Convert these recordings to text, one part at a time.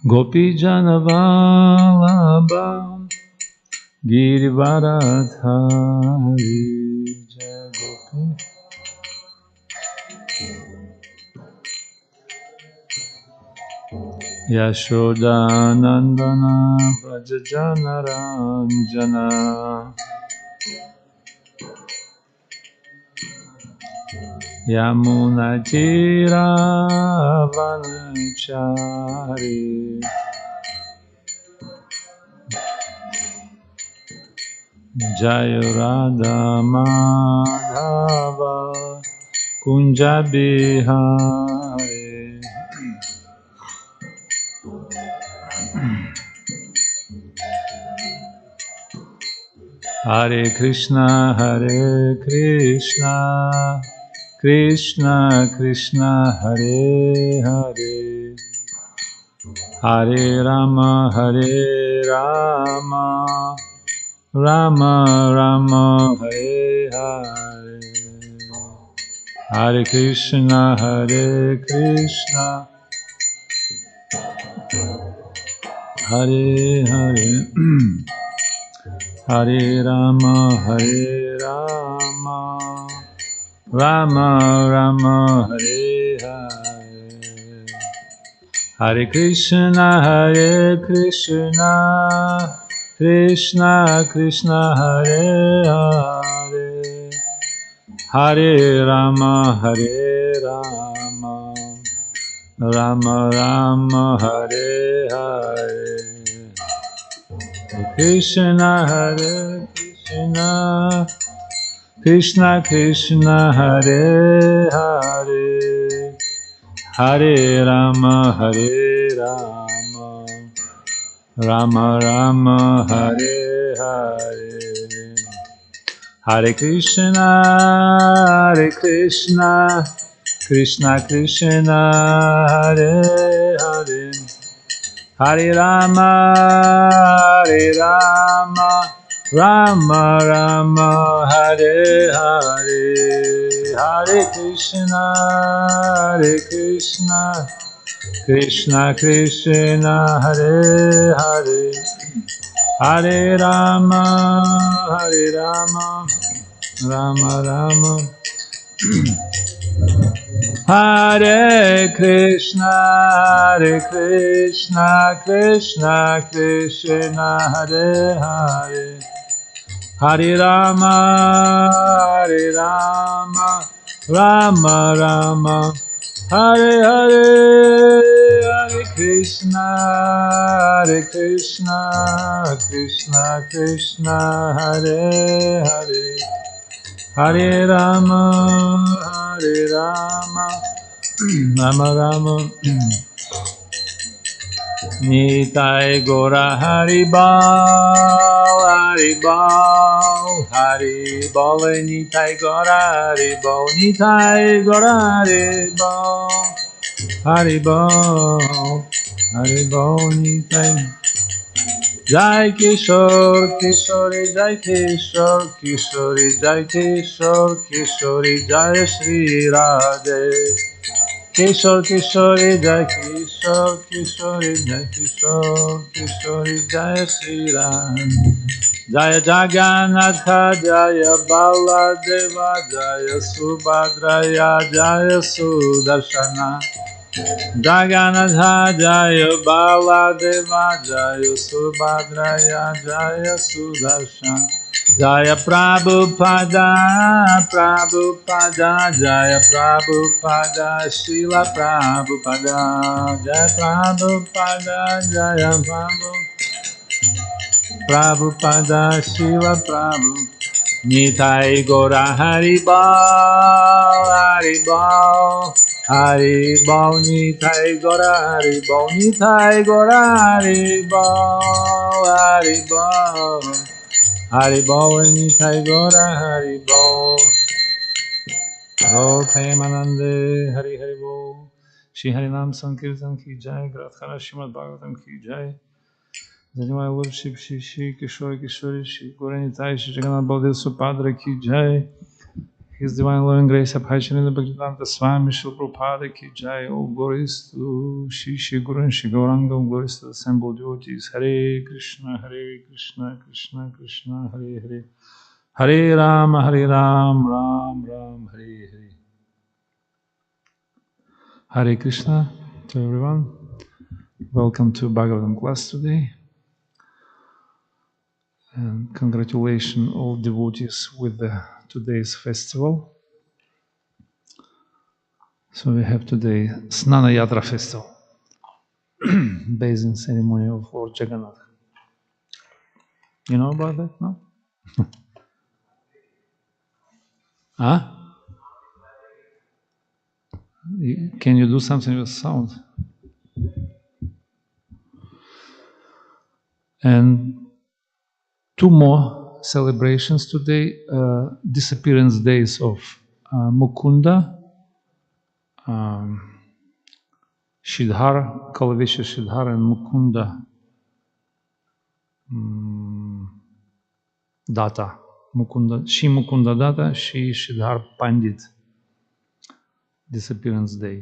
Gopi Janavalabha Girivaradhari Jai Gopi Yashodanandana Vrajajanaranjana Yamunatira Vanachari Jayurada Madhava Kunja Bihari. Hare Krishna, Krishna Krishna, Hare Hare, Hare Rama, Rama Rama, Hare Hare, Hare Krishna, Hare Hare, Hare Rama, Rama Rama, Hare Hare, Hare Krishna, Krishna Krishna, Hare Hare, Hare Rama, Rama Rama, Hare Hare, Krishna, Krishna Krishna, Hare Hare, Hare Rama, Rama Rama, Hare Hare, Hare Krishna, Krishna Krishna, Hare Hare, Hare Rama, Rama Rama, Hare Hare, Hare Krishna, Krishna Krishna, Hare Hare, Hare Rama, Rama Rama, Hare Krishna, Krishna Krishna, Hare Hare, Hare Rama, Rama Rama, Hare Hare, Hare Krishna, Krishna Krishna, Hare Hare, Hare Rama, Rama Rama, Nitai Gora Haribol, Nitai Gora Haribol, Haribol, Nitai. Jai Kishore, Jai Kishore, Jai Kishore, Jai Shri Radhe. Kishore, Jai Kishore, Jai Shri Ram. Jaya Jagannatha, Jaya Baladeva, Jaya Subhadraya, Jaya Sudarshana. Jagannatha, Jaya Baladeva, Jaya Subhadraya, Jaya Sudarshana. Jaya Prabhupada, Jaya Prabhupada, Srila Prabhupada, Jaya Prabhupada, Jaya Prabhupada, Srila Prabhupada. Nitai Gora Haribol, Nitai Gora Haribol, Nitai Gora Haribol, Nitai Gora Haribol. Oh, Premanande, Hari Bol, Shri Harinam Sankirtan ki Jai, Grathara Srimad Bhagavatam ki Jai. Zaнимая worship Shri Kishore, Shri Gauranitai, Shri Jagannath Baldev Supadra ki Jai. His Divine Loving Grace Abhacharya Bhaktivedanta Swami Shri Prabhupada Ki Jai. All glories to Shri Shri Guru and Shri Gauranga. All glories to the assembled devotees. Hare Krishna, Krishna Krishna, Hare Hare. Hare Ram, Ram Ram, Hare Hare. Hare Krishna to everyone. Welcome to Bhagavatam class today. And congratulations all devotees with today's festival. So we have today Snana Yatra festival, based ceremony of Lord Jagannath. You know about that, no? Huh? Can you do something with sound? And two more celebrations today, disappearance days of Mukunda, Shidhar, Kalavesha Shidhar and Mukunda Datta. Shi Mukunda Datta, Shi Shidhar Pandit, disappearance day.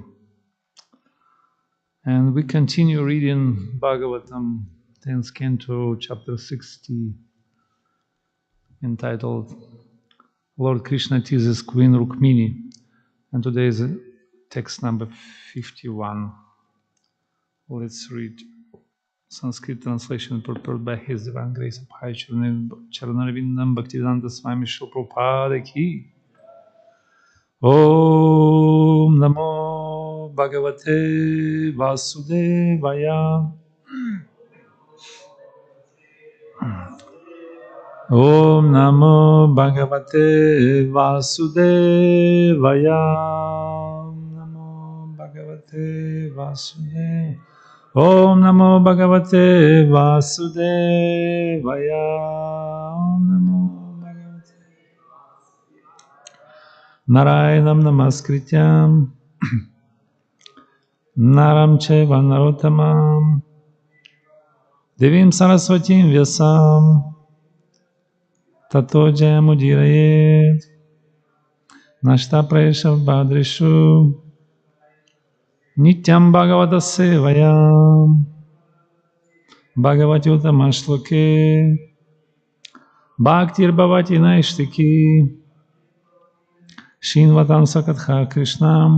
And we continue reading Bhagavatam, 10th canto, chapter 60, entitled Lord Krishna teases Queen Rukmini. And today is text number 51. Let's read Sanskrit translation prepared by His Divine Grace Abhay Charanarvindam Bhaktivedanta Swami Shri Prabhupada Ki. Om Namo Bhagavate Vasudevaya. Om Namo Bhagavate Vasudevaya. Om Namo Bhagavate Vasudevaya. Om Namo Bhagavate Vasudevaya. Om Namo Bhagavate Narayanam Namaskrityam Naram Chaiva Narottamam Devim Saraswatim Vyasam Tato Jayamudiraye Nashta Praesha Bhadrishu Nityam Bhagavata Sevayam Bhagavati Utamashloke Bhaktir Bhavati Naishtiki Shinvatam Sakatha Krishnam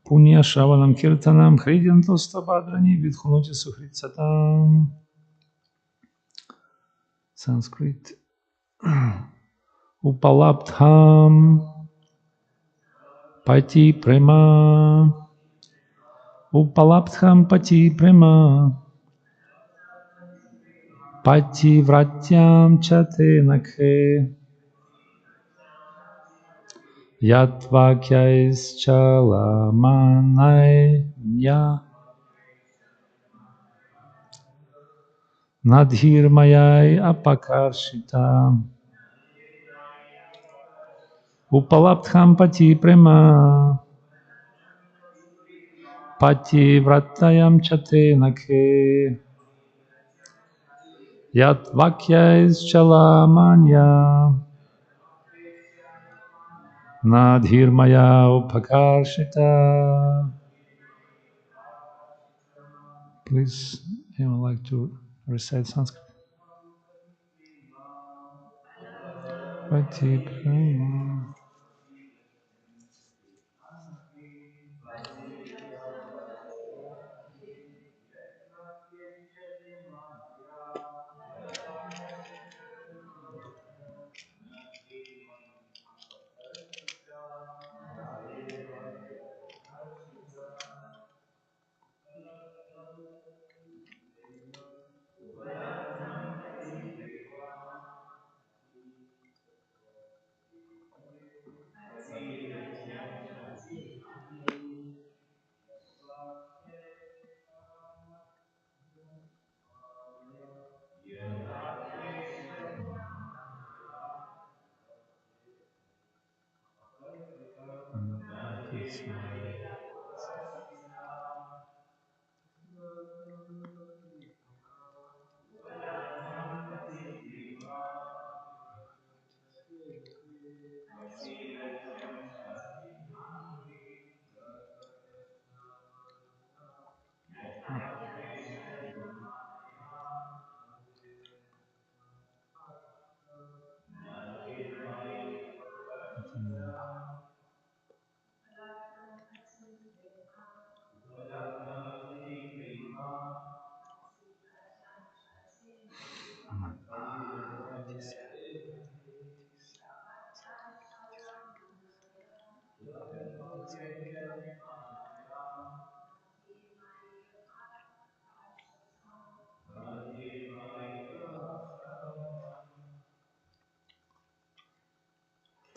Punya Shravanam Kirtanam Hridyantos Tabhadrani Vidhunuti Suhritsatam. Sanskrit. Upalabdham Pati Prema Upalabdham Pati Prema Pati Vratyam Chate Nakhe Yatvakyais Chalamanaya Nadhirmayai Apakarshita Upalabdham Pati Prema Pati Vratyam Chate Nakhe Yatvakyais Chalamanya Nadhirmaya Upakarshita. Please, anyone like to recite Sanskrit? Pati Prema.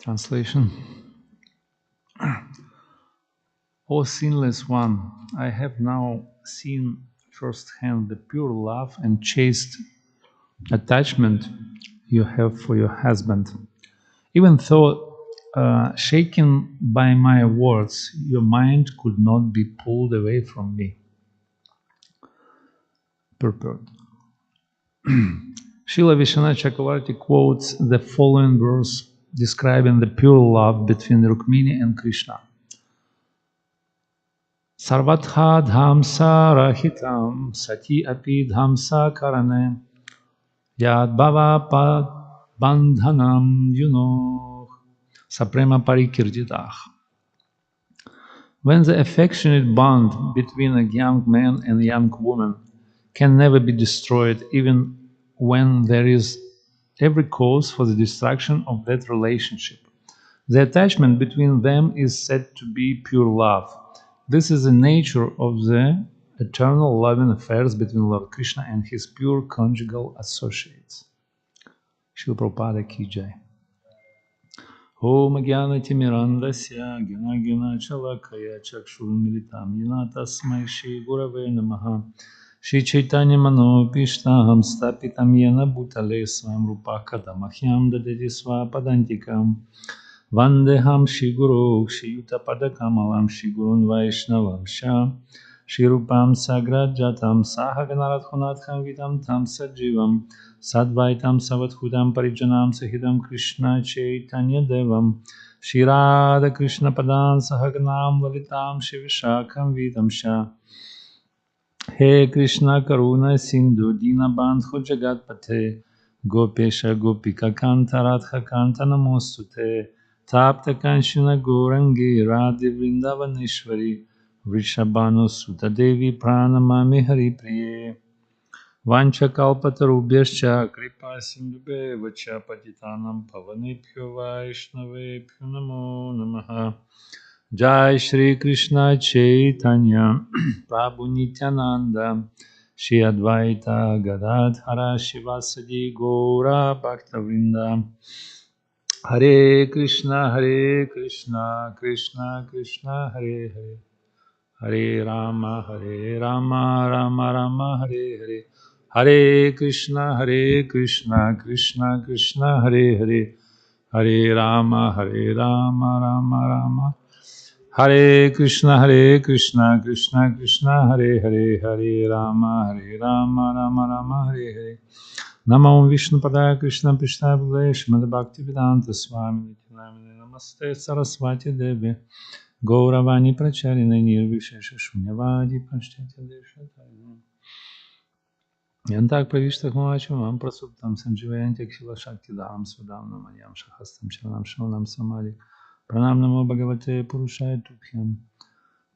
Translation. O sinless one, I have now seen firsthand the pure love and chaste attachment you have for your husband. Even though shaken by my words, your mind could not be pulled away from me. Purport. Srila Vishwanath Chakravarti quotes the following verse describing the pure love between Rukmini and Krishna. Sarvatha dhamsa rahitam sati api dhamsa karane yad bhava pad bandhanam yuno saprema parikirtitah. When the affectionate bond between a young man and a young woman can never be destroyed, even when there is every cause for the destruction of that relationship, the attachment between them is said to be pure love. This is the nature of the eternal loving affairs between Lord Krishna and his pure conjugal associates. Srila Prabhupada Ki Jai. Om Jnana Timirandasya Gana Gana Chalakaya Chakshurmilitam Yena Tasmai Shri Gurave Namaha Shri Chaitanya Manopishtam Stapitam Yena Bhutale Swam Rupa Kadamahyam Dadeti Swapadantikam Vandeham Shri Guru Shri Yutapadakamalam Shri Gurun Vaishnavam Sha Shri Rupam Sagrajatam Sahaganaradhunatkham Vidam Tam Sajivam Sadvaitam Savadhutam Parijanam Sahidam Krishna Chaitanya Devam Shri Radha Krishna Padan Sahaganam Lalitam Shri Vishakam Vidam Sha He Krishna Karuna Sindhu Dinabandhu Jagatpate Gopesha Gopika Kanta Radha Kanta Namostute Tapta Kanshina Gourangi Radhi Vrindavaneshwari Vrishabhanu Sutta Devi Pranamami Hari Priye Vancha Kalpatarubhyascha Kripa Sindhubhe Vacha Patitanam Pavanebhyo Vaishnavebhyo Namo Namaha Jai Shri Krishna Chaitanya Prabhu Nityananda Shri Advaita Gadadhara Shivasadi Gaura Bhaktavrinda Hare Krishna Krishna Krishna Hare Hare Hare Rama Rama Rama Hare Hare Hare Krishna Krishna Krishna Hare Hare Hare Rama Rama Rama Hare Krishna Krishna Krishna Hare Hare Hare Rama Rama Rama Hare Hare Namo Vishnu Padaya Krishna Prishna Bhuveshmad Bhakti Vedanta Swami Namaste Saraswati Devi Gauravani Pracharina Nirvishesha Shunyavadi Pashtya Deshataya Yantak Pravishta Kumacham Prasuptam Sanjivayanti Kshila Shakti Dharam Sudam Namayam Shahastam Charanam Shavanam Samadhi Pranam Namo Bhagavate Purushaya Tubhyam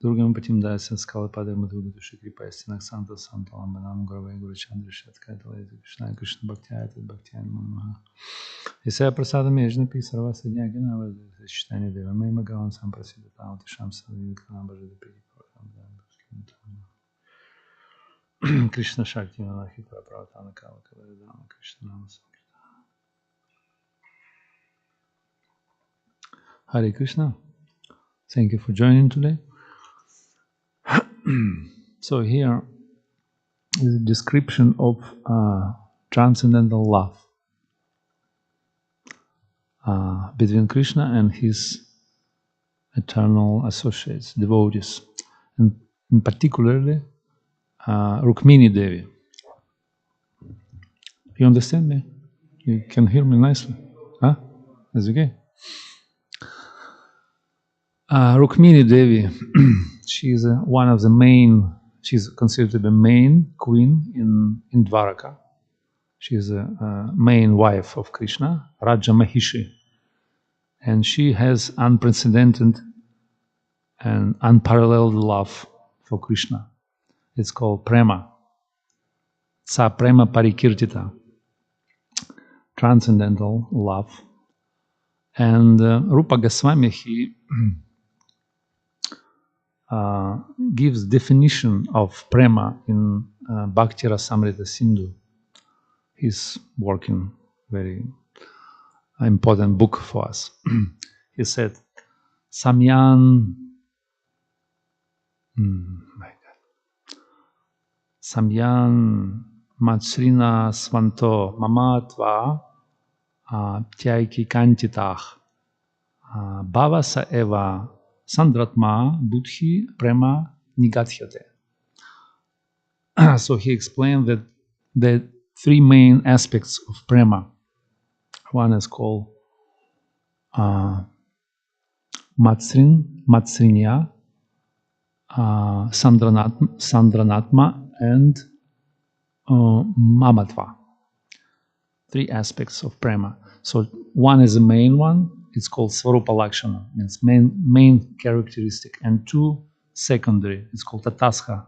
Durgam Patim Dasa Skalapada Madhugatu Shri Paistina Santa Santalam Banam Gurave Guru Chandra Shatkata Krishna Krishna Bhaktiyat Bhaktiyan Mamaha Исая прасадами ежнапи сарва саднягина ваздаса читание дева мейма гаван сам прасидатам тишам садвинкана бажада пиди Krishna Shakti Malahita Pravatana Kala Kaladana Krishna Nama Sankirtana. Hare Krishna. Thank you for joining today. So here is a description of transcendental love between Krishna and his eternal associates, devotees, and in particularly Rukmini Devi. You understand me? You can hear me nicely? Huh? That's okay. Rukmini Devi, she is one of the main, she's considered to be the main queen in Dwaraka. She is a main wife of Krishna, Raja Mahishi. And she has unprecedented and unparalleled love for Krishna. It's called prema. Sa prema parikirtita. Transcendental love. And Rupa Goswami, he gives definition of prema in Bhakti Rasamrita Sindhu. He's working very important book for us. He said, Samyan, my God, Samyan Matsrina Svanto Mamatva Tyaiki Kantitach Bhavasa Eva Sandratma Buddhi Prema Nigathyate. So he explained that the three main aspects of prema. One is called Matsrinya, Sandranatma, and Mamatva. Three aspects of prema. So one is the main one. It's called Svarupa Lakshana, means main characteristic, and two secondary. It's called Tatasha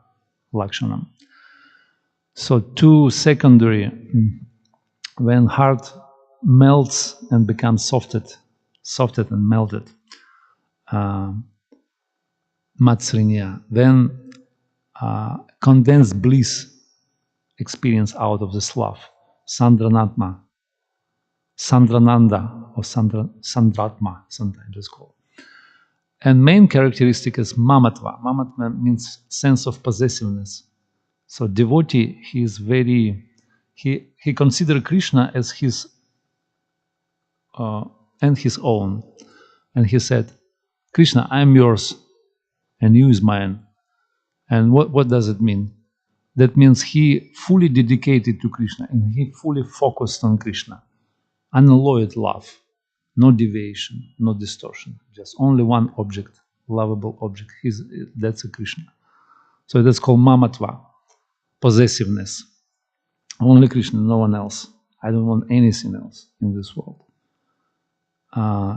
Lakshana. So two secondary, when heart melts and becomes softened and melted, Matsrinya, then condensed bliss experience out of this love, Sandranatma, Sandrananda, or Sandratma, sometimes it's called. And main characteristic is Mamatva. Mamatva means sense of possessiveness. So devotee, he is very, he considers Krishna as his and his own. And he said, Krishna, I am yours and you is mine. And what does it mean? That means he fully dedicated to Krishna and he fully focused on Krishna. Unalloyed love, no deviation, no distortion, just only one object, lovable object. That's a Krishna. So that's called mamatva, possessiveness. Only Krishna, no one else. I don't want anything else in this world.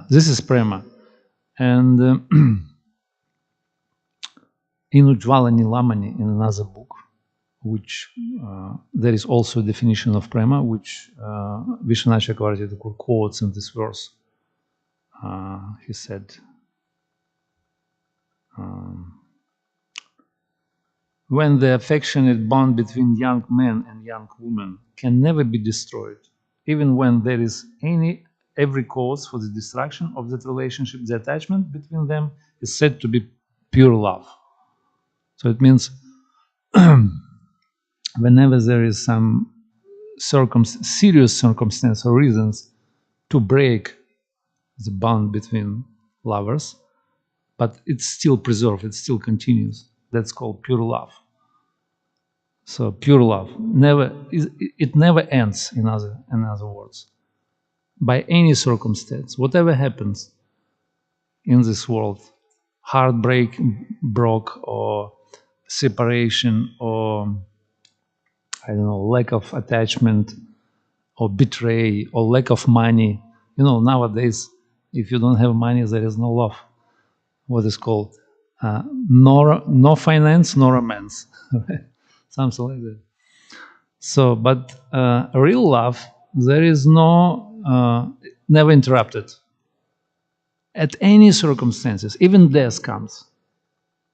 This is prema. And in Ujjvala Nilamani, in another book, which there is also a definition of prema, which Vishwanath Chakravarti Thakur quotes in this verse. He said, when the affectionate bond between young men and young women can never be destroyed, even when there is every cause for the destruction of that relationship, the attachment between them is said to be pure love. So it means whenever there is some serious circumstance or reasons to break the bond between lovers, but it's still preserved, it still continues. That's called pure love. So pure love it never ends. In other words, by any circumstance, whatever happens in this world, heartbreak, broke, or separation, or I don't know, lack of attachment, or betray, or lack of money. You know, nowadays, if you don't have money, there is no love. What is called no finance, no romance, something like that. So, but real love, there is no never interrupted at any circumstances, even death comes.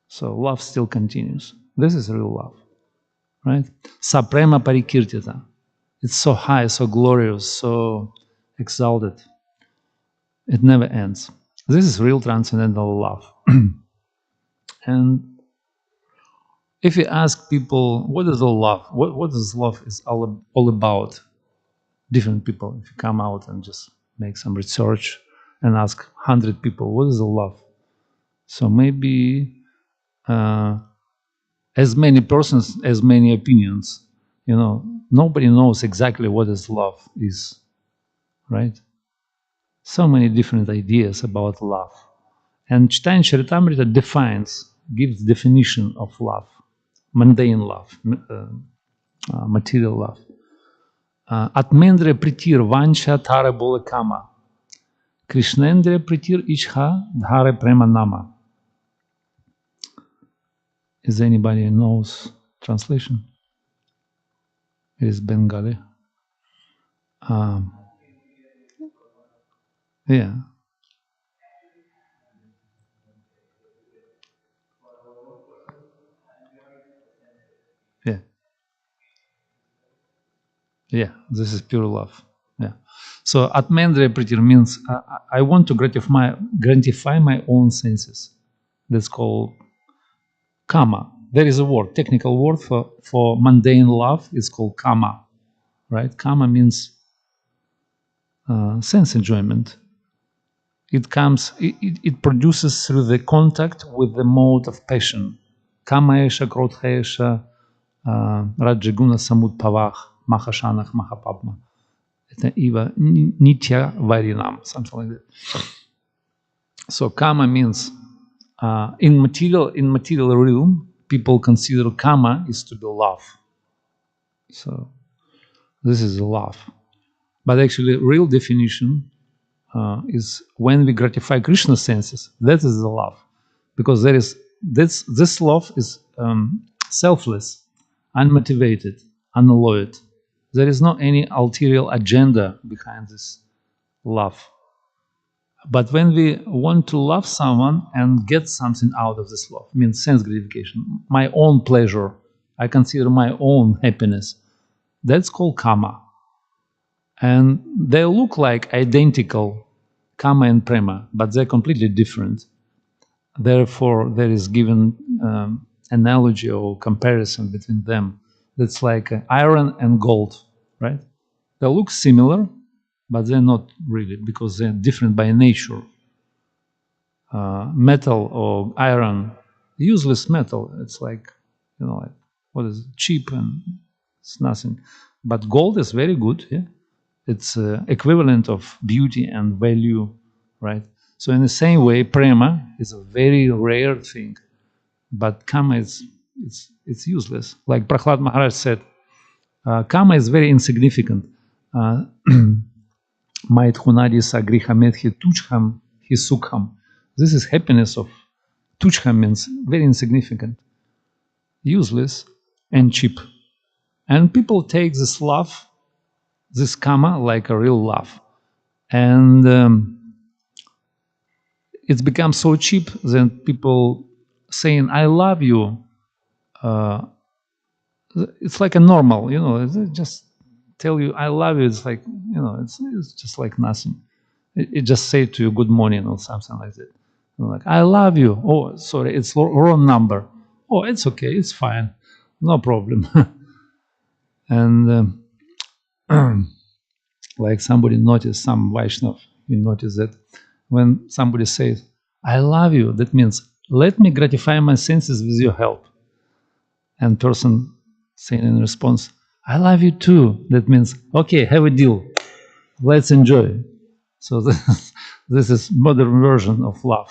So love still continues. This is real love, right? Saprema parikirtita. It's so high, so glorious, so exalted. It never ends. This is real transcendental love. And if you ask people, what is all love? What is love is all about? Different people, if you come out and just make some research and ask 100 people, what is love? So maybe as many persons, as many opinions. You know, nobody knows exactly what is love is, right? So many different ideas about love. And Chaitanya Charitamrita gives definition of love, mundane love, material love. Atmendra pritir vancha thare bola kama. Krishnendra pritir ichha dhare prema nama. Is anybody knows translation? It is Bengali. Yeah. Yeah, this is pure love. Yeah. So Atmendriya Pritir means I want to gratify my own senses. That's called kama. There is a word, technical word for mundane love. It's called kama, right? Kama means sense enjoyment. It produces through the contact with the mode of passion. Kama esha, krodha esha, rajaguna samudpavah, mahashanach, mahapabma. Eva nitya varinam, something like that. So kama means in material realm, people consider kama is to be love. So this is love. But actually, real definition is when we gratify Krishna's senses. That is the love, because this love is selfless, unmotivated, unalloyed. There is no any ulterior agenda behind this love. But when we want to love someone and get something out of this love, means sense gratification, my own pleasure, I consider my own happiness, that's called kama. And they look like identical, kama and prema, but they're completely different. Therefore, there is given analogy or comparison between them. That's like iron and gold, right? They look similar, but they're not really, because they're different by nature. Metal or iron, useless metal, it's like, like, what is it? Cheap and it's nothing. But gold is very good, yeah? It's equivalent of beauty and value, right? So in the same way, prema is a very rare thing, but kama it's useless. Like Prahlad Maharaj said, kama is very insignificant. Mait hunadi sagrihamethi tuchham hi sukham. This is happiness of tuchham, means very insignificant, useless, and cheap. And people take this love, this kama, like a real love. And it's become so cheap that people saying, I love you, it's like a normal, just tell you, I love you. It's like, it's just like nothing. It just say to you, good morning or something like that. Like, I love you. Oh, sorry, it's wrong number. Oh, it's okay, it's fine. No problem. And like somebody noticed, some Vaishnav, you notice that when somebody says, I love you, that means, let me gratify my senses with your help. And person saying in response, I love you too. That means, okay, have a deal. Let's enjoy. So this is modern version of love.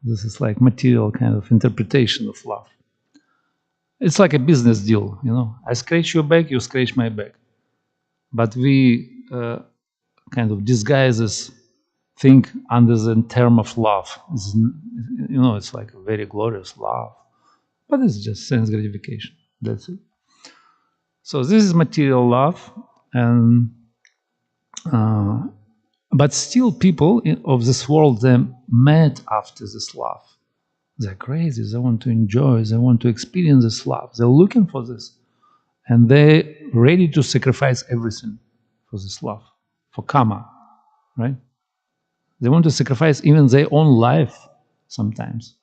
This is like material kind of interpretation of love. It's like a business deal, I scratch your back, you scratch my back. But we kind of disguises think under the term of love. It's like a very glorious love. But it's just sense gratification. That's it. So this is material love, and but still people of this world, they're mad after this love. They're crazy. They want to enjoy. They want to experience this love. They're looking for this. And they're ready to sacrifice everything for this love, for kama, right? They want to sacrifice even their own life sometimes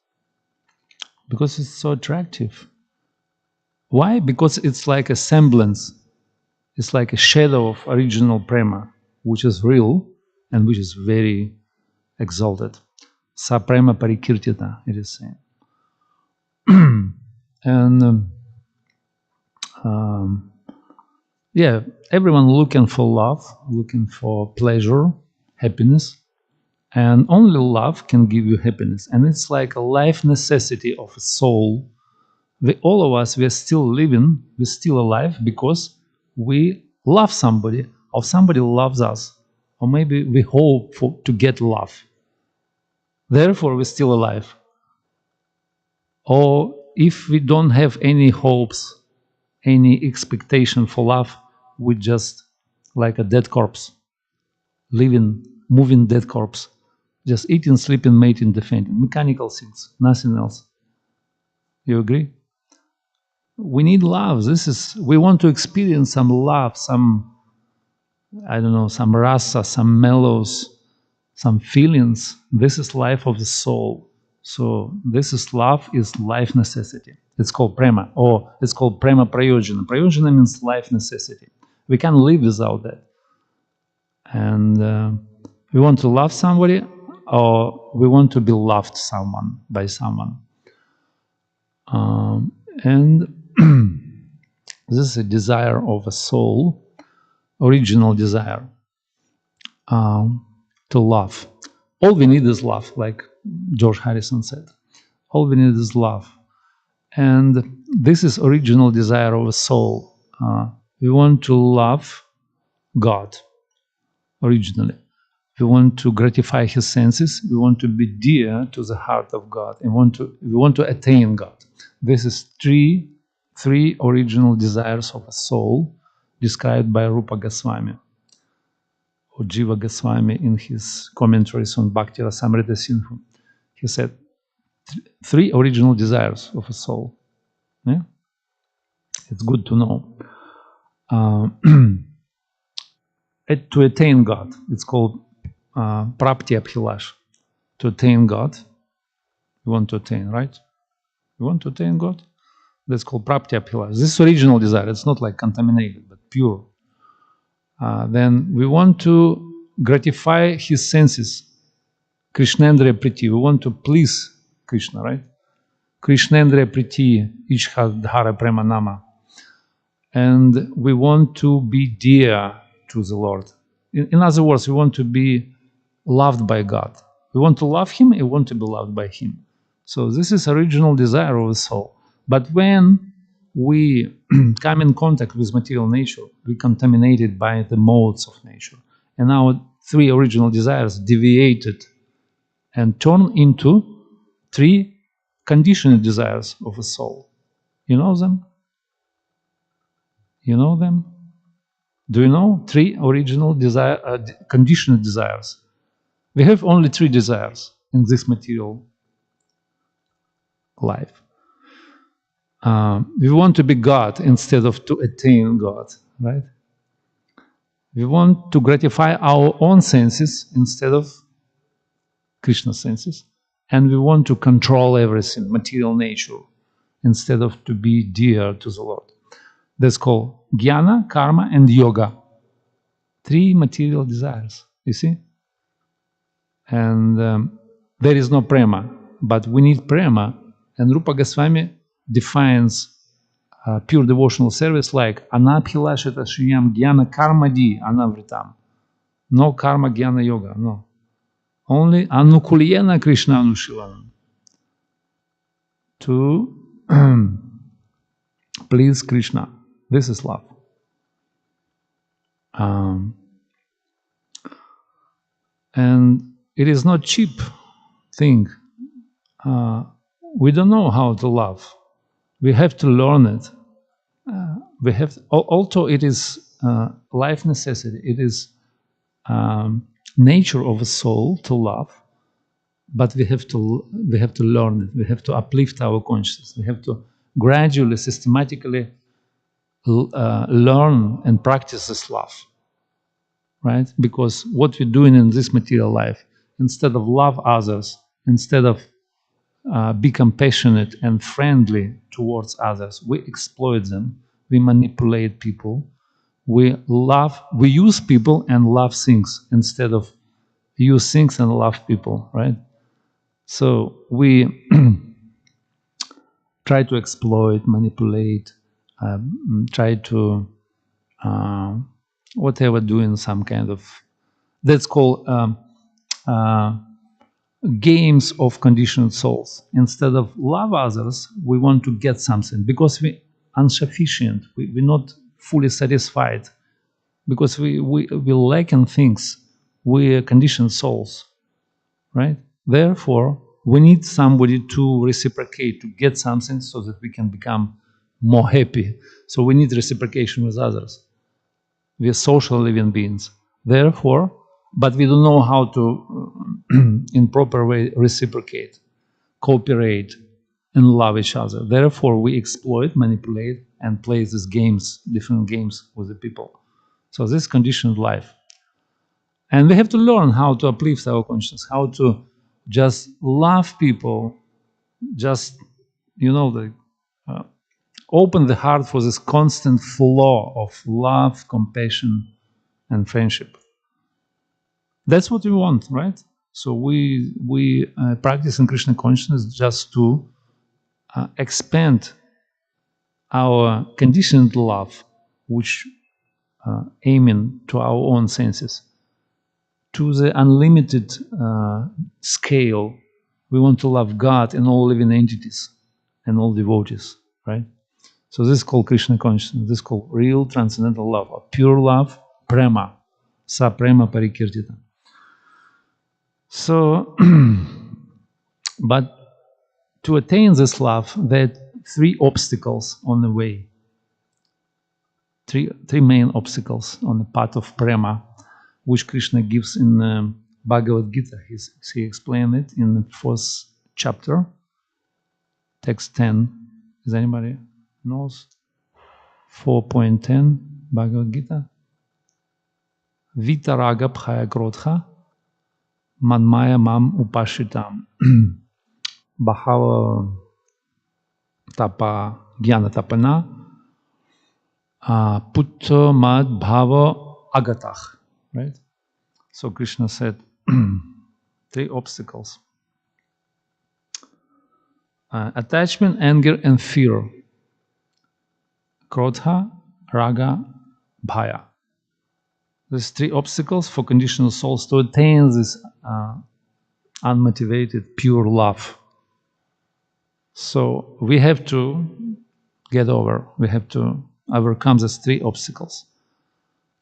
because it's so attractive. Why? Because it's like a semblance. It's like a shadow of original prema, which is real and which is very exalted. Sa prema parikirtita, it is saying. And yeah, everyone looking for love, looking for pleasure, happiness, and only love can give you happiness. And it's like a life necessity of a soul. All of us, we're still living, we're still alive because we love somebody, or somebody loves us, or maybe we hope to get love. Therefore, we're still alive. Or if we don't have any hopes, any expectation for love, we just like a dead corpse, living, moving dead corpse, just eating, sleeping, mating, defending, mechanical things, nothing else. You agree? We need love. We want to experience some love, some I don't know, some rasa, some mellows, some feelings. This is life of the soul. So this is love, is life necessity. It's called prema, or it's called prema prayojana. Prayojana means life necessity. We can't live without that. And we want to love somebody, or we want to be loved by someone. And this is a desire of a soul, original desire, to love. All we need is love, like George Harrison said. All we need is love. And this is original desire of a soul. We want to love God originally. We want to gratify his senses. We want to be dear to the heart of God. And we want to attain God. This is three original desires of a soul described by Rupa Goswami or Jiva Goswami in his commentaries on Bhakti Rasamrita Sindhu. He said, three original desires of a soul. Yeah? It's good to know. To attain God, it's called Prapti Abhilash. To attain God, we want to attain, right? We want to attain God? That's called Prapti Abhilash. This is original desire. It's not like contaminated, but pure. Then we want to gratify his senses. Krishnendriya Priti. We want to please Krishna, right? Krishnendriya Priti, Ichha Dhara Prema Nama. And we want to be dear to the Lord. In other words, we want to be loved by God. We want to love him, and we want to be loved by him. So this is original desire of the soul. But when we come in contact with material nature, we contaminated by the modes of nature. And our three original desires deviated and turned into three conditioned desires of the soul. You know them? You know them? Do you know three original conditioned desires? We have only three desires in this material life. We want to be God instead of to attain God, right? We want to gratify our own senses instead of Krishna's senses. And we want to control everything, material nature, instead of to be dear to the Lord. That's called jnana, karma, and yoga. Three material desires, you see? And there is no prema, but we need prema. And Rupa Goswami defines pure devotional service like anabhilashita shriyam jnana karma di anavritam. No karma jnana yoga, no. Only anukulyena Krishna anushilanam. To please Krishna. This is love. And it is not cheap thing. We don't know how to love. We have to learn it. Although it is life necessity, it is nature of a soul to love, but we have to learn it. We have to uplift our consciousness. We have to gradually, systematically learn and practice this love, right? Because what we're doing in this material life, instead of love others, instead of be compassionate and friendly towards others, we exploit them, we manipulate people, we use people and love things instead of use things and love people, right? So we try to exploit, manipulate, try to whatever, doing some kind of, that's called games of conditioned souls. Instead of love others, we want to get something because we're insufficient, we're not fully satisfied, because we lack in things. We're conditioned souls, right? Therefore, we need somebody to reciprocate, to get something so that we can become more happy. So we need reciprocation with others. We are social living beings. Therefore, but we don't know how to, in proper way, reciprocate, cooperate, and love each other. Therefore, we exploit, manipulate, and play these games, different games with the people. So this is conditioned life. And we have to learn how to uplift our consciousness, how to just love people, just, open the heart for this constant flow of love, compassion, and friendship. That's what we want, right? So we practice in Krishna consciousness just to expand our conditioned love, which aiming to our own senses, to the unlimited scale. We want to love God and all living entities and all devotees, right? So this is called Krishna consciousness. This is called real transcendental love, or pure love, prema, sa prema parikirtita. So, but to attain this love, there are three obstacles on the way. Three main obstacles on the path of prema, which Krishna gives in Bhagavad Gita. He explained it in the first chapter, text 10. Is anybody knows? 4.10 Bhagavad Gita. Vitaraga bhaya krodha manmaya mam upashitam. Bahava tapa jnana tapana putta mad bhava agatach. Right? So Krishna said three obstacles. Attachment, anger, and fear. Krodha, raga, bhaya. These three obstacles for conditional souls to attain this unmotivated, pure love. So we have to get over, we have to overcome these three obstacles.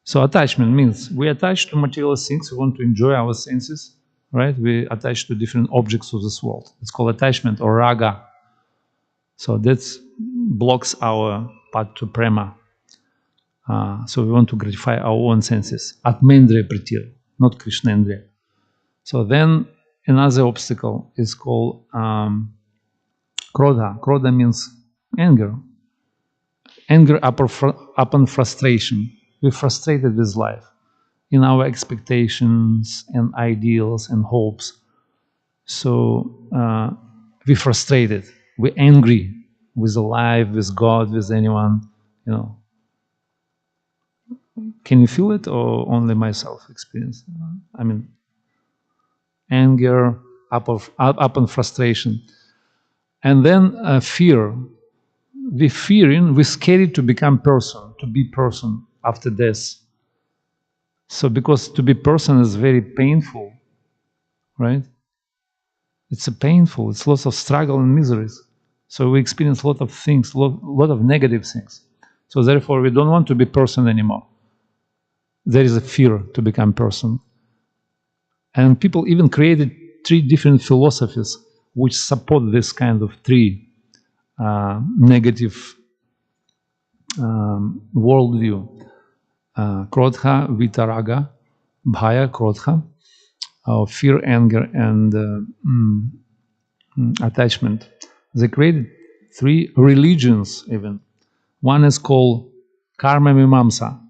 So attachment means we attach to material things, we want to enjoy our senses, right? We attach to different objects of this world. It's called attachment or raga. So that blocks our path to prema. So we want to gratify our own senses. Atmendriya pritir, not Krishnendriya. So then another obstacle is called krodha. Krodha means anger. Anger upon frustration. We're frustrated with life in our expectations and ideals and hopes. So we're frustrated. We're angry with life, with God, with anyone. Can you feel it, or only myself experience? I mean, anger upon frustration. And then fear. We're fearing, we're scared to become person, to be person after death. So because to be person is very painful, right? It's painful, it's lots of struggle and miseries. So we experience a lot of things, a lot of negative things. So therefore we don't want to be person anymore. There is a fear to become person. And people even created three different philosophies which support this kind of three negative worldview. Krodha, vitaraga, bhaya, krodha, fear, anger, and attachment. They created three religions even. One is called karma mimamsa.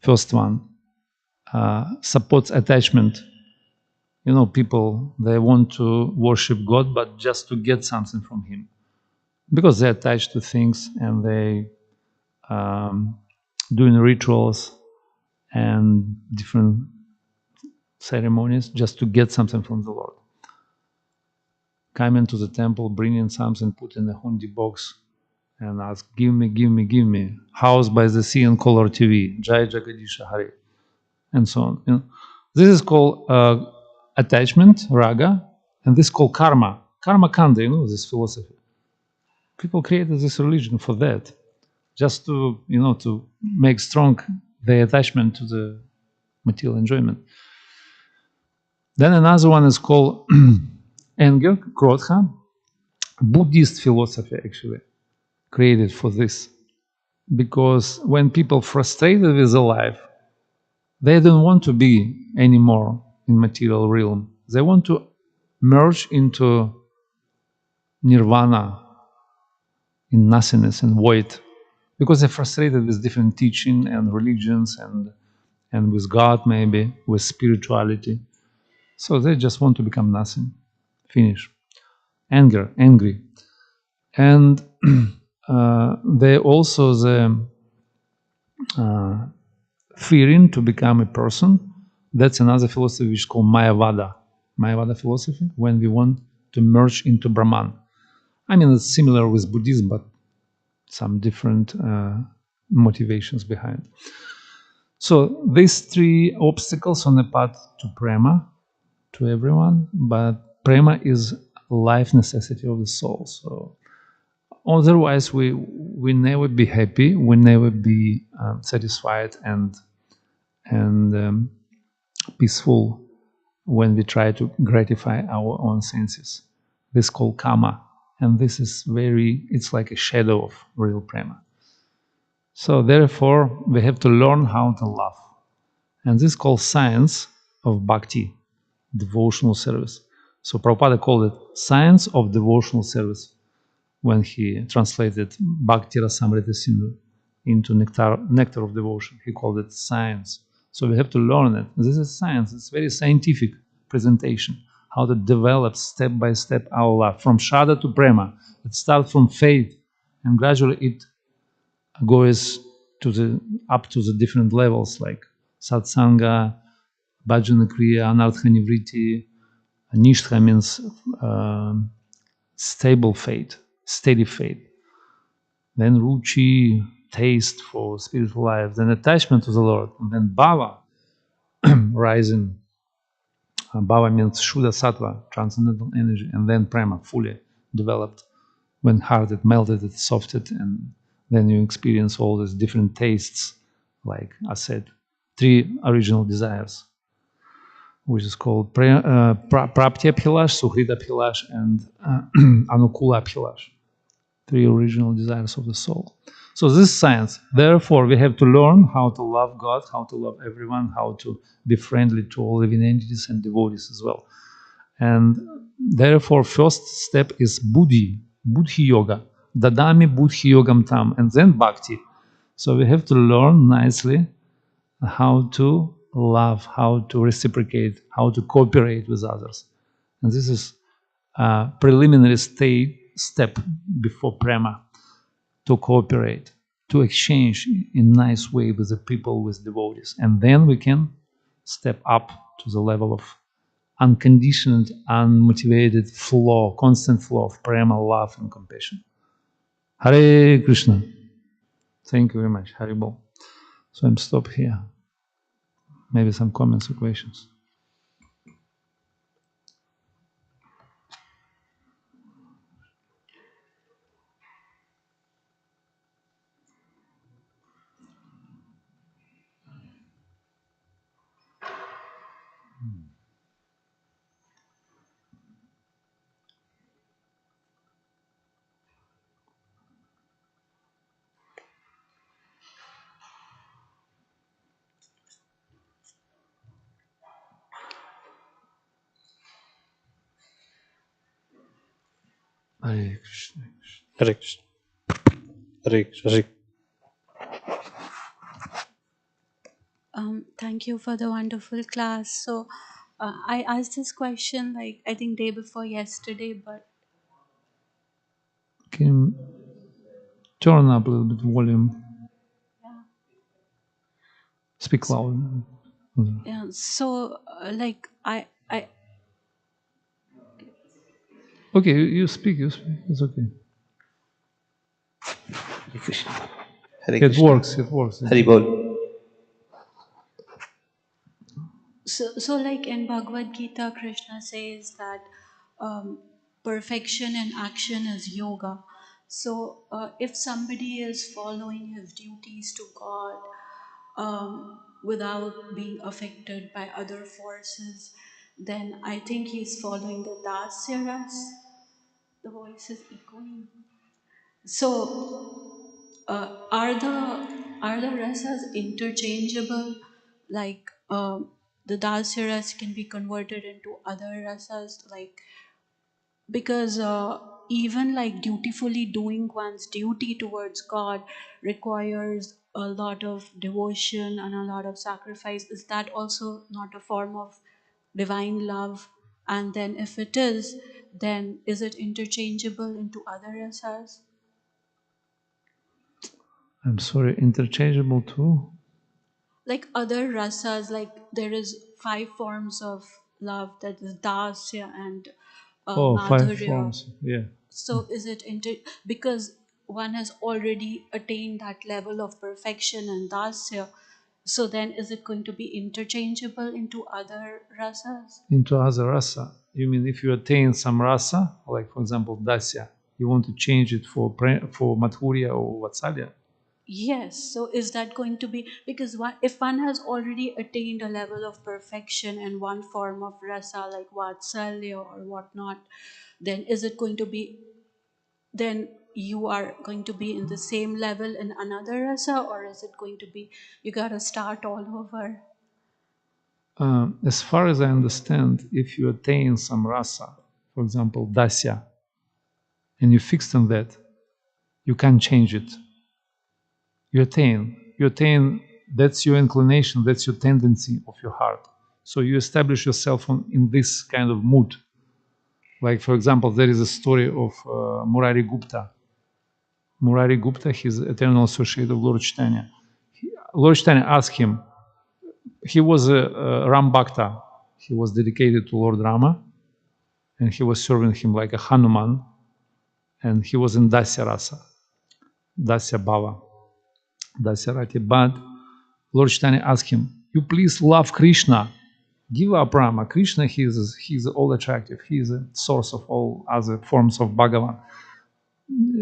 First one supports attachment. People, they want to worship God, but just to get something from Him. Because they're attached to things and they doing rituals and different ceremonies just to get something from the Lord. Coming to the temple, bringing something, put in a hundi box and ask, give me, give me, give me. House by the sea and color TV, Jai Jagadisha Hari, and so on. This is called attachment, raga, and this is called karma. Karma kanda, this philosophy. People created this religion for that, just to, to make strong their attachment to the material enjoyment. Then another one is called anger, krodha, Buddhist philosophy actually created for this. Because when people frustrated with their life, they don't want to be anymore in material realm. They want to merge into nirvana, in nothingness and void. because they're frustrated with different teaching and religions and with God, maybe with spirituality. So they just want to become nothing, finish. Anger, angry, and they also the fearing to become a person. That's another philosophy which is called Mayavada. Mayavada philosophy, when we want to merge into Brahman. I mean, it's similar with Buddhism, but some different motivations behind. So these three obstacles on the path to prema, to everyone, but prema is life necessity of the soul. So otherwise, we never be happy, we never be satisfied and peaceful when we try to gratify our own senses. This is called karma, and this is it's like a shadow of real prema. So therefore, we have to learn how to love. And this is called science of bhakti, devotional service. So Prabhupada called it science of devotional service when he translated Bhakti Rasamrita Sindhu into nectar of devotion. He called it science. So we have to learn it. This is science. It's very scientific presentation, how to develop step by step our love from Shraddha to Prema. It starts from faith and gradually it goes up to the different levels like satsanga, bhajana kriya, anartha nivritti. Nishtha means stable faith, steady faith. Then ruchi, taste for spiritual life. Then attachment to the Lord. And then bhava, rising. Bhava means shuddha sattva, transcendental energy. And then prema, fully developed. When heart it melted, it softened, and then you experience all these different tastes, like I said, three original desires, which is called prapti abhilash, suhrita abhilash, and anukula abhilash. Three original desires of the soul. So this is science. Therefore, we have to learn how to love God, how to love everyone, how to be friendly to all living entities and devotees as well. And therefore, first step is buddhi, buddhi yoga, dadami buddhi yogam tam, and then bhakti. So we have to learn nicely how to love, how to reciprocate, how to cooperate with others. And this is a preliminary step before prema, to cooperate, to exchange in nice way with the people, with devotees. And then we can step up to the level of unconditioned, unmotivated flow, constant flow of prema, love, and compassion. Hare Krishna. Thank you very much. Hare Bol. So I'm stop here. Maybe some comments or questions. Hare Krishna. Hare Krishna. Hare Krishna. Hare. Thank you for the wonderful class. So, I asked this question like I think day before yesterday, but Can you turn up a little bit volume? yeah. Speak loud. Yeah. So, like I Okay, you speak, you speak. It's okay. Hare Krishna. Hare It Krishna. works, it works. Hare Bol. so like in Bhagavad Gita, Krishna says that um, perfection in action is yoga. So, if somebody is following his duties to God without being affected by other forces, then I think he's following the dasya ras. The voice is echoing. So, are the rasas interchangeable? Like the dasya ras can be converted into other rasas, like because even like dutifully doing one's duty towards God requires a lot of devotion and a lot of sacrifice. Is that also not a form of divine love? And then if it is, then is it interchangeable into other rasas? I'm sorry, interchangeable too? Like other rasas, like there is 5 forms of love, that is dasya and Oh, 5 madhurya. forms, yeah. So is it because one has already attained that level of perfection and dasya, so then is it going to be interchangeable into other rasas? Into other rasa. You mean if you attain some rasa, like for example dasya, you want to change it for madhurya or vatsalya? Yes. So is that going to be, because if one has already attained a level of perfection in one form of rasa like vatsalya or whatnot, then is it going to be, then you are going to be in the same level in another rasa, or is it going to be you got to start all over? As far as I understand, if you attain some rasa, for example dasya, and you fixed on that, you can't change it. You attain, that's your inclination, that's your tendency of your heart. So you establish yourself in this kind of mood. Like for example, there is a story of Murari Gupta. Murari Gupta, his eternal associate of Lord Chaitanya. Lord Chaitanya asked him, he was a Ram Bhakta, he was dedicated to Lord Rama, and he was serving him like a Hanuman, and he was in Dasya Rasa, Dasya Bhava, Dasya Rati. But Lord Chaitanya asked him, you please love Krishna, give up Rama. Krishna, he's all attractive, he is a source of all other forms of Bhagavan.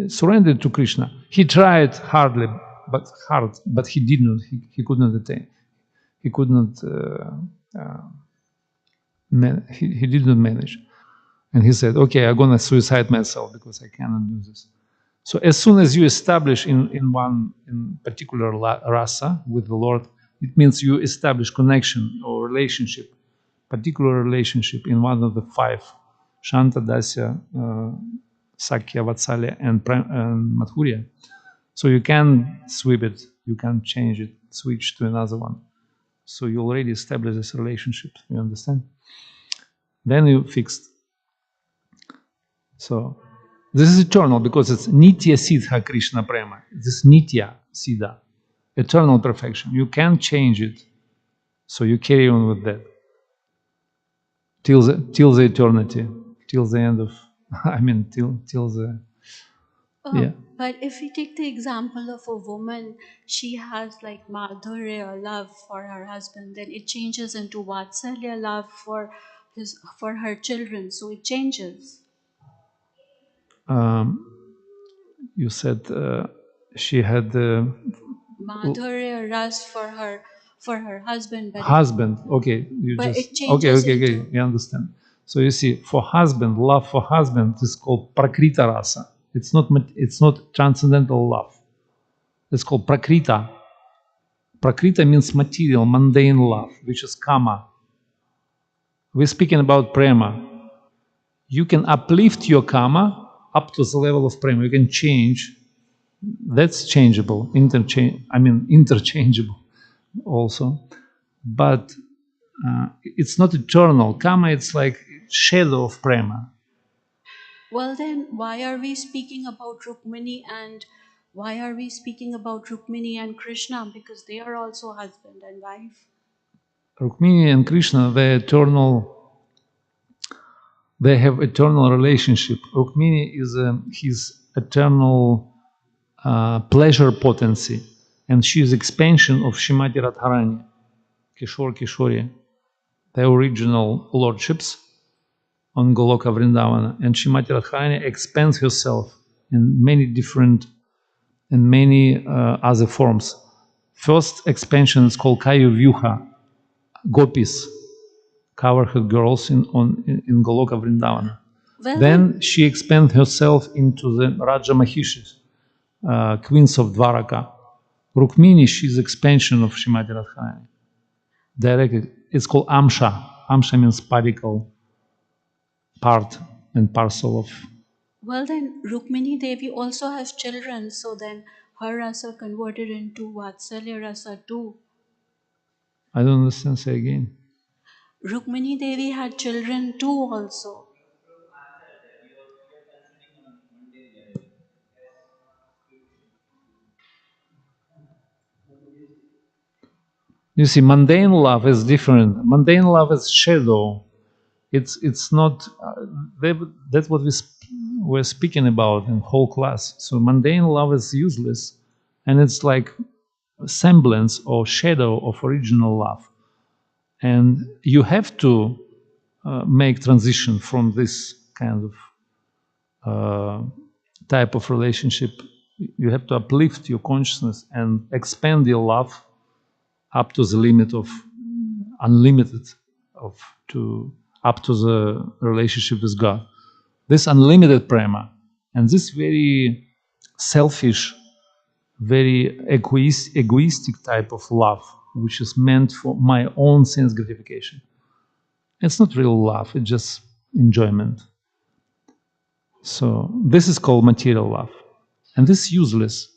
Surrendered to Krishna. He tried hard, but he didn't. He could not attain. He could not. He did not manage. And he said, "Okay, I'm gonna suicide myself because I cannot do this." So as soon as you establish in one in particular rasa with the Lord, it means you establish connection or relationship, particular relationship in one of the 5, Shanta, Dasya, Sakya, Vatsalya, and Madhurya. So you can sweep it, you can change it, switch to another one. So you already established this relationship, you understand? Then you fixed. So this is eternal because it's Nitya Siddha Krishna Prema. This Nitya Siddha, eternal perfection. You can't change it. So you carry on with that till the eternity, till the end of, I mean, till the, yeah. But if we take the example of a woman, she has like madhurya love for her husband, then it changes into vatsalya love for her children. So it changes. You said she had Madhurya ras for her husband, husband. Okay, you but just it changes into. You understand. So you see, for husband, love for husband is called prakrita rasa. It's not transcendental love. It's called prakrita. Prakrita means material, mundane love, which is kama. We're speaking about prema. You can uplift your kama up to the level of prema. You can change. That's changeable, interchangeable also. But it's not eternal. Kama, it's like shadow of prema. Well, then why are we speaking about Rukmini and Krishna? Because they are also husband and wife. Rukmini and Krishna, they're eternal. They have eternal relationship. Rukmini is his eternal pleasure potency, and she is expansion of Shrimati Radharani, Kishore Kishori, the original lordships on Goloka Vrindavana. And Shrimati Radharani expands herself in many different and many other forms. First expansion is called Kayu Vyuha, gopis, cover-head girls in Goloka Vrindavana. Well, Then she expands herself into the Raja Mahishis, queens of Dwaraka. Rukmini, she's expansion of Shrimati Radharani. Directly, it's called Amsha. Amsha means particle, part and parcel of. Well, then Rukmini Devi also has children, so then her rasa converted into Vatsalya rasa too. I don't understand, say again. Rukmini Devi had children too also. You see, mundane love is different. Mundane love is shadow. It's not, that's what we're speaking about in whole class. So mundane love is useless, and it's like semblance or shadow of original love. And you have to make transition from this kind of type of relationship. You have to uplift your consciousness and expand your love up to the limit of unlimited, of to up to the relationship with God. This unlimited prema and this very selfish, very egoistic type of love, which is meant for my own sense gratification. It's not real love, it's just enjoyment. So this is called material love. And this is useless.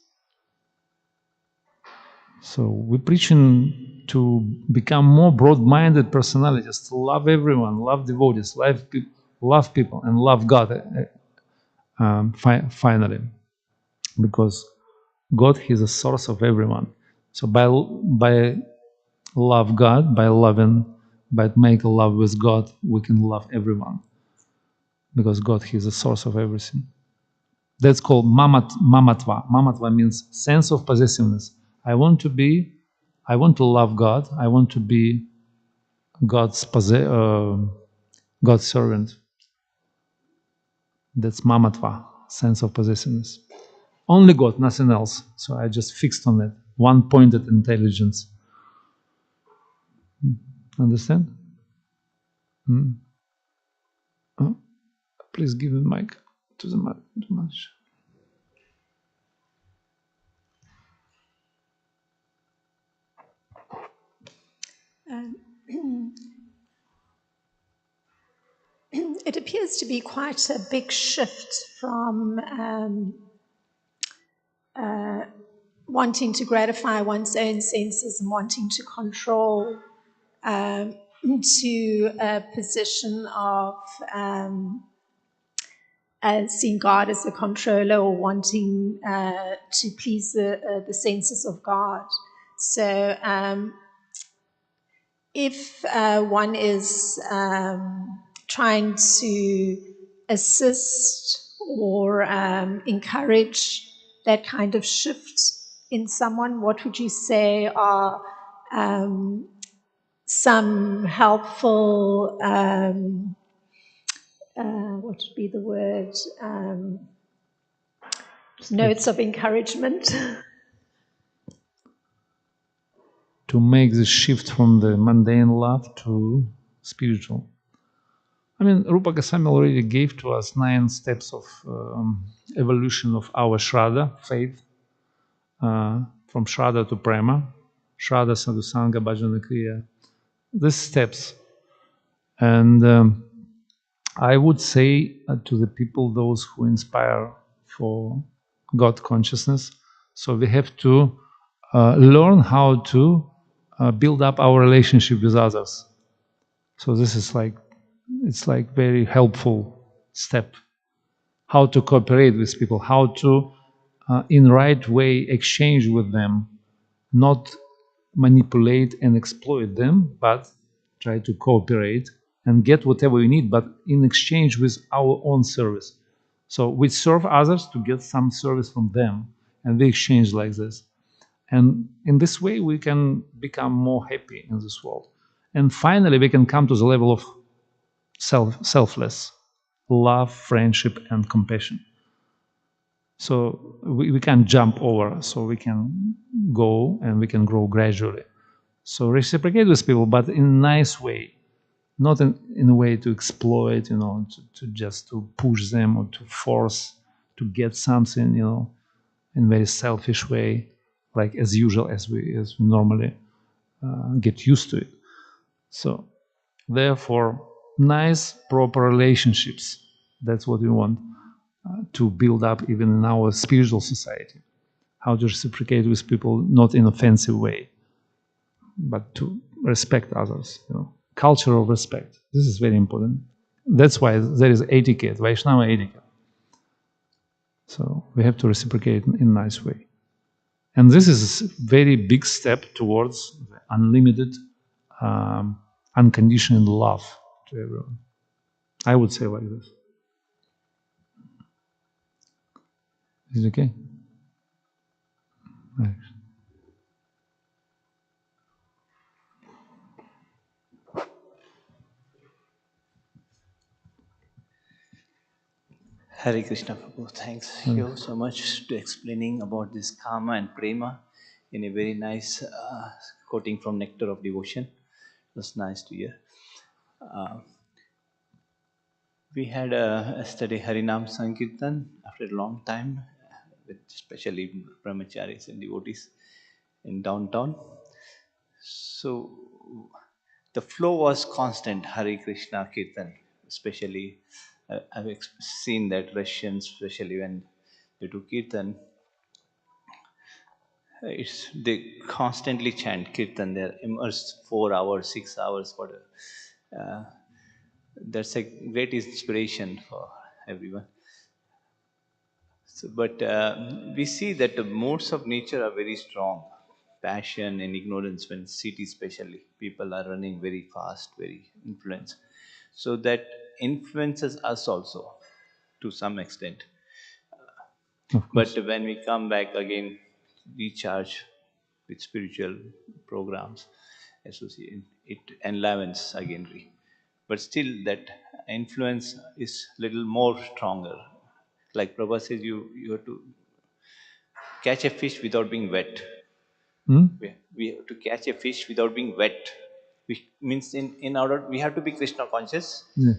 So we're preaching to become more broad-minded personalities, to love everyone, love devotees, love people, and love God finally. Because God is the source of everyone. So by love God, by make love with God, we can love everyone. Because God is the source of everything. That's called mamatva. Mamatva means sense of possessiveness. I want to love God. I want to be God's servant. That's mamatva, sense of possessiveness. Only God, nothing else. So I just fixed on it. One-pointed intelligence. Understand? Oh, please give the mic to the match. It appears to be quite a big shift from wanting to gratify one's own senses and wanting to control to a position of seeing God as the controller or wanting to please the senses of God. So if one is trying to assist or encourage that kind of shift in someone, what would you say are some helpful, what would be the word, notes of encouragement? To make the shift from the mundane love to spiritual. I mean, Rupa Goswami already gave to us 9 steps of evolution of our Shraddha, faith, from Shraddha to Prema, Shraddha, Sadhusanga, Bhajana, Kriya. These steps. And I would say to the people, those who inspire for God consciousness, so we have to learn how to build up our relationship with others. So this is like, it's like very helpful step. How to cooperate with people, how to in right way exchange with them, not manipulate and exploit them, but try to cooperate and get whatever we need, but in exchange with our own service. So we serve others to get some service from them, and we exchange like this. And in this way, we can become more happy in this world. And finally, we can come to the level of selfless love, friendship, and compassion. So we can jump over, so we can go and we can grow gradually. So reciprocate with people, but in a nice way, not in a way to exploit, to just to push them or to force to get something, in a very selfish way, like as usual, as we normally get used to it. So therefore, nice, proper relationships. That's what we want. to build up even in our spiritual society. How to reciprocate with people, not in an offensive way, but to respect others. Culture of respect. This is very important. That's why there is etiquette, Vaishnava etiquette. So we have to reciprocate in a nice way. And this is a very big step towards unlimited, unconditional love to everyone. I would say like this. Is it okay? Right. Hare Krishna Prabhu. Thanks you so much to explaining about this karma and prema in a very nice quoting from Nectar of Devotion. It was nice to hear. We had yesterday Harinam Sankirtan after a long time, with especially brahmacharis and devotees in downtown. So the flow was constant, Hare Krishna Kirtan, especially. I've seen that Russians, especially when they do Kirtan, they constantly chant Kirtan. They're immersed 4 hours, 6 hours, whatever. That's a great inspiration for everyone. So, but we see that the modes of nature are very strong. Passion and ignorance, when city especially, people are running very fast, very influenced. So that influences us also to some extent. But when we come back again, recharge with spiritual programs, associate, it enlivens again. But still, that influence is little more stronger. Like Prabhupada says, you have to catch a fish without being wet. We have to catch a fish without being wet. Which means in order we have to be Krishna conscious. Yeah.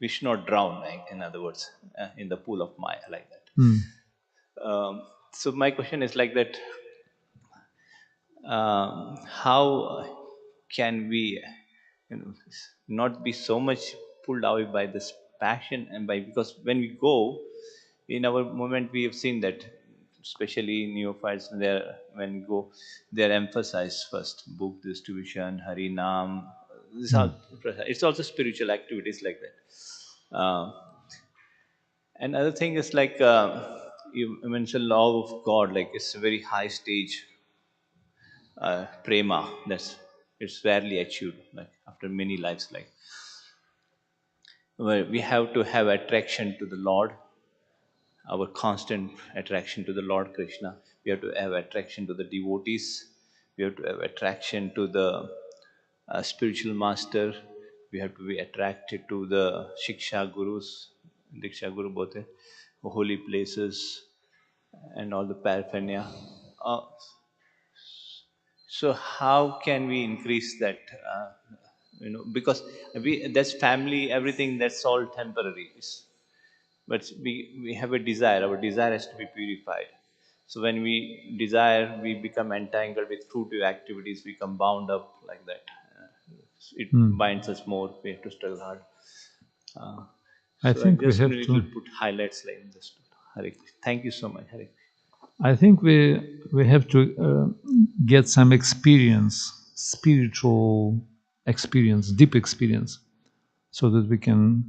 We should not drown, in other words, in the pool of Maya like that. So my question is like that: how can we, not be so much pulled away by this passion and by, because when we go in our moment, we have seen that, especially neophytes, when we go, they are emphasized first book distribution, Hari Nam. It's also spiritual activities like that. Another thing is like you mentioned love of God, like it's a very high stage prema. It's rarely achieved, like after many lives, like where we have to have attraction to the Lord, our constant attraction to the Lord Krishna. We have to have attraction to the devotees. We have to have attraction to the spiritual master. We have to be attracted to the Shiksha Gurus, Diksha Guru both, holy places, and all the paraphernalia. Uh, so how can we increase that? Because that's family, everything, that's all temporary. But we have a desire. Our desire has to be purified. So when we desire, we become entangled with fruitive activities, we become bound up like that. It binds us more. We have to struggle hard. I So I think we just have need to to put highlights like this. Hare Krishna. Thank you so much, Hare. I think we have to get some experience, spiritual experience, deep experience, so that we can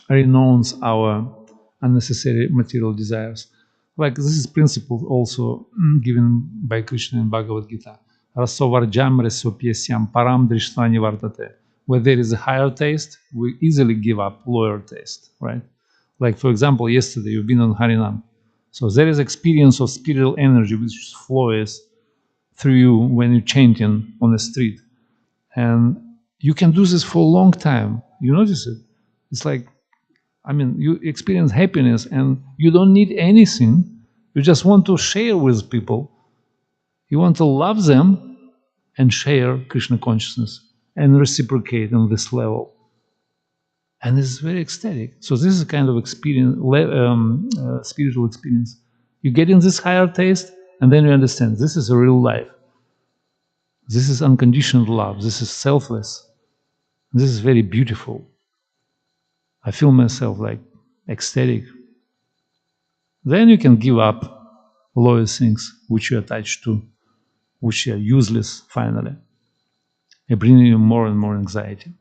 renounce our unnecessary material desires. Like this is principle also given by Krishna in Bhagavad Gita. Rasovarjam resopyesyam param drishtani vartate. Where there is a higher taste, we easily give up lower taste, right? Like for example, yesterday you've been on Harinam. So there is experience of spiritual energy which flows through you when you're chanting on the street. And you can do this for a long time. You notice it? It's like, you experience happiness and you don't need anything. You just want to share with people. You want to love them and share Krishna consciousness and reciprocate on this level. And it's very ecstatic. So this is a kind of experience, spiritual experience. You get in this higher taste and then you understand this is a real life. This is unconditional love. This is selfless. This is very beautiful. I feel myself like ecstatic. Then you can give up lower things which you're attached to, which are useless finally. They bring you more and more anxiety.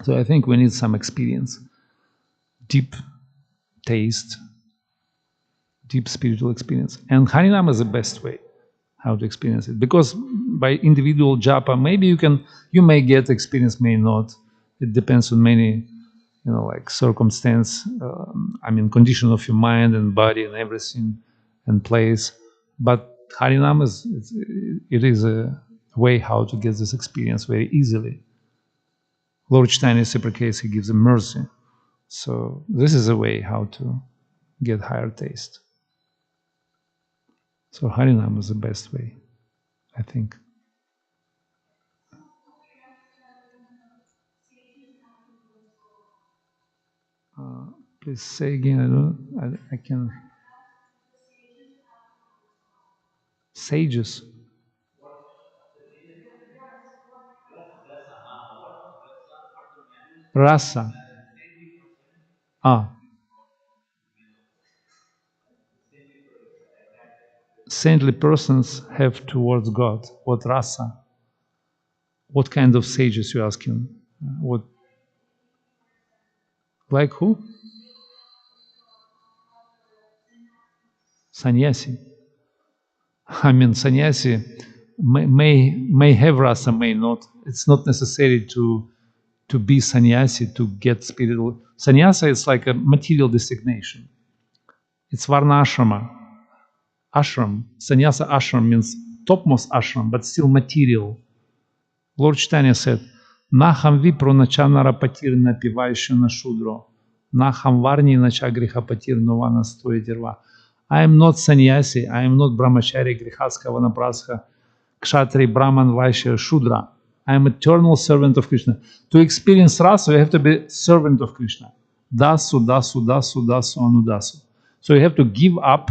So I think we need some experience, deep taste, deep spiritual experience. And Harinam is the best way how to experience it. Because by individual japa, maybe you may get experience, may not. It depends on many, like circumstance, condition of your mind and body and everything and place. But Harinam is a way how to get this experience very easily. Lord Chaitanya reciprocates, he gives a mercy. So this is a way how to get higher taste. So Harinam is the best way, I think. Please say again. I can. Sages. Rasa. Saintly persons have towards God. What rasa? What kind of sages you asking? What? Like who? Sannyasi. Sannyasi may have rasa, may not. It's not necessary to be sannyasi to get spiritual. Sannyasa is like a material designation. It's varna ashrama. Ashram. Sannyasa ashram means topmost ashram, but still material. Lord Chaitanya said, Naham vipro nacha narapatir napivayasya na shudro. Naham varni nacha grihapatir novana stoyatirva. I am not sannyasi, I am not brahmachari, grihaska, vanaprastha, kshatri, brahman, vaishya, shudra. I am eternal servant of Krishna. To experience rasa, you have to be servant of Krishna. Dasu, dasu, dasu, dasu, anudasu. So you have to give up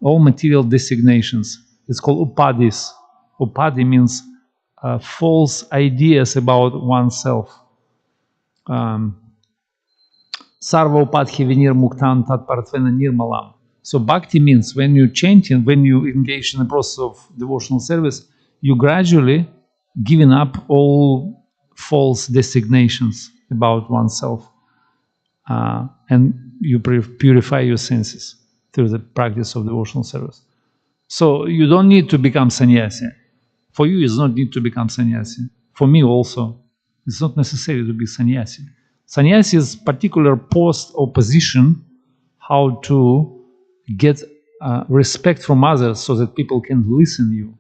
all material designations. It's called upadis. Upadi means false ideas about oneself. Sarva upadhi vinir muktan tat paratvena nirmalam. So bhakti means when you chanting, when you engage in the process of devotional service, you gradually giving up all false designations about oneself, and you purify your senses through the practice of devotional service. So you don't need to become sannyasi. For you, it's not need to become sannyasi. For me also, it's not necessary to be sannyasi. Sannyasi is particular post or position how to get respect from others so that people can listen to you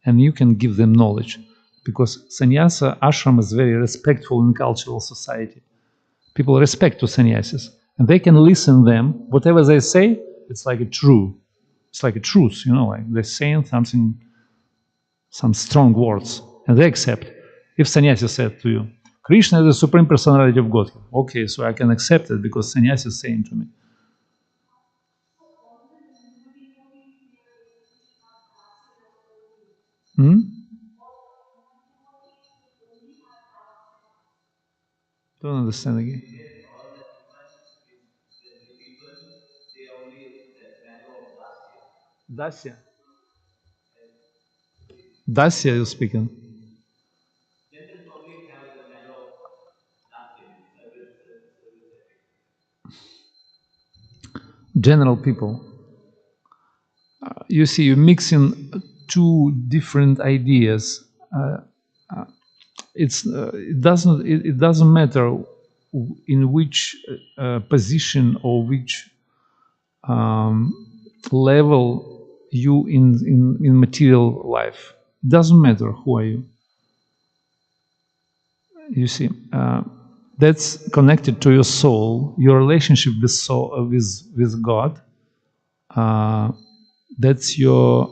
and you can give them knowledge. Because sannyasa ashram is very respectful in cultural society. People respect to sannyasis and they can listen them. Whatever they say, it's like a true. It's like a truth, like they're saying something, some strong words, and they accept. If sannyasi said to you, Krishna is the Supreme Personality of Godhead, okay, so I can accept it because sannyasi is saying to me. Don't understand again. Dasya. Dasya, you're speaking. General people. You see, you're mixing two different ideas. It doesn't matter in which position or which level you in material life. It doesn't matter who are you. You see, that's connected to your soul, your relationship with soul, with God. That's your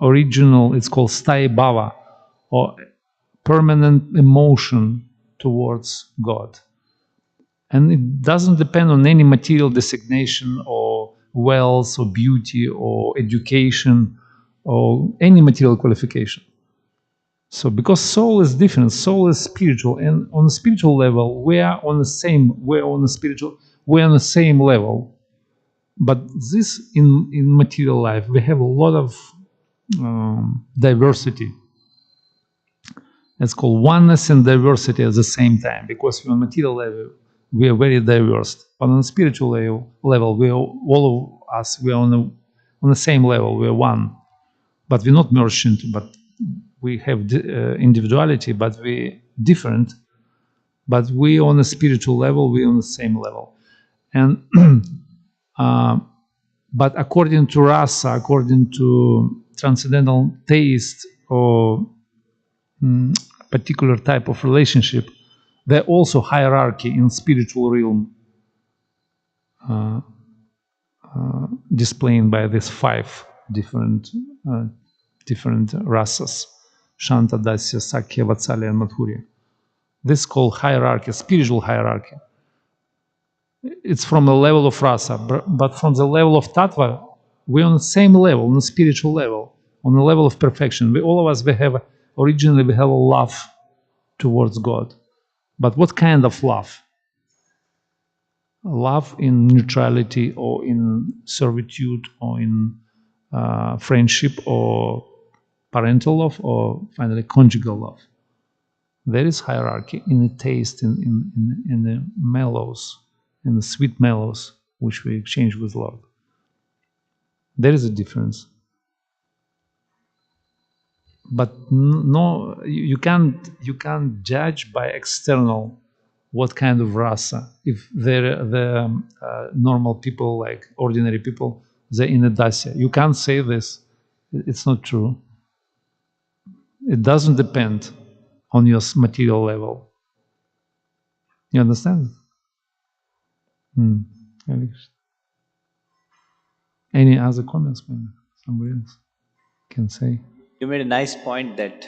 original. It's called sthaya bhava, or permanent emotion towards God. And it doesn't depend on any material designation or wealth or beauty or education or any material qualification. So because soul is different, soul is spiritual, and on the spiritual level, we're on the same level. But this in material life, we have a lot of diversity. It's called oneness and diversity at the same time, because on material level we are very diverse. But on the spiritual level, we are, all of us, we are on the same level. We are one, but we're not merged. But we have individuality, but we different. But we on a spiritual level, we on the same level, and but according to rasa, according to transcendental taste or particular type of relationship, there also hierarchy in spiritual realm displayed by these 5 different rasas: Shanta, Dasya, Sakya, Vatsalya, and Madhurya. This is called hierarchy, spiritual hierarchy. It's from the level of rasa, but from the level of tattva, we're on the same level, on the spiritual level, on the level of perfection. All of us, originally we have a love towards God. But what kind of love? Love in neutrality, or in servitude, or in friendship, or parental love, or finally conjugal love. There is hierarchy in the taste, in the mellows, in the sweet mellows which we exchange with Lord. There is a difference. But no, you can't judge by external what kind of rasa. If they're the normal people, like ordinary people, they're in a dasya. You can't say this. It's not true. It doesn't depend on your material level. You understand? Any other comments, maybe somebody else can say? You made a nice point that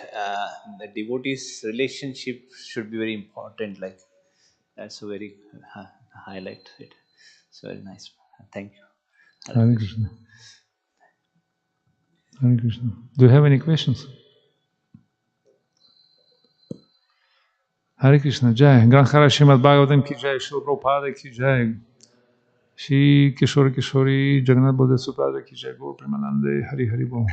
the devotees' relationship should be very important. Like that's a very highlight it. It's very nice. Thank you. Hare Krishna. Hare Krishna. Do you have any questions? Hare Krishna. Jai. Granthara Srimad Bhagavatam ki jai. Srila Prabhupada ki jai. Shri Kishori Kishori Jagannath Baldeva Supada ki jai. Gaur Premanande. Hari Hari Bol.